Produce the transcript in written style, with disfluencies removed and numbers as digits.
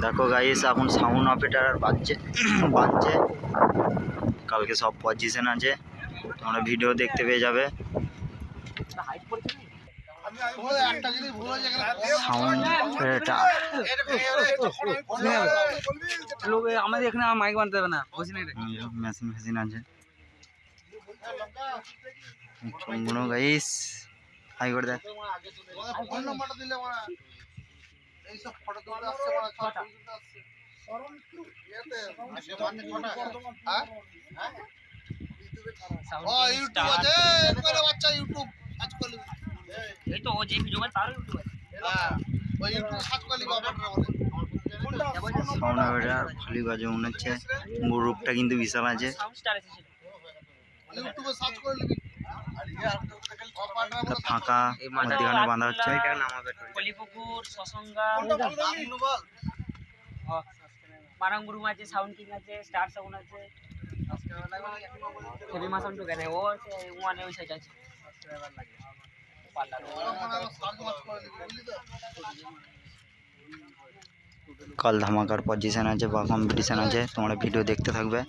দেখো গাইস এখন sound operator আর বাজছে কালকে সব পজিশন আছে, তোমরা ভিডিও দেখতে পেয়ে যাবে। সাউন্ড অপারেটর আমাদের এখানে মাইক বানতে হবে না, মেশিন ফেশিন আছে। চুম্বনো গাইস হাই করে দেখ। সাউন্ড অপারেটর ভালোই বাজে মনে হচ্ছে, রূপটা কিন্তু বিশাল আছে। ফাঁকা মধ্যখানে বাঁধা হচ্ছে। মারাঙ্গুরু আছে, সাউন্ড কিং আছে, স্টার সাউন্ড আছে, হেভি মাসাউন্ড তো কেন ও আছে, ওয়ানে ওই সাইড আছে। কাল ধামাকার পজিশন আছে বা কম্পিটিশন আছে, তোমরা ভিডিও দেখতে থাকবে।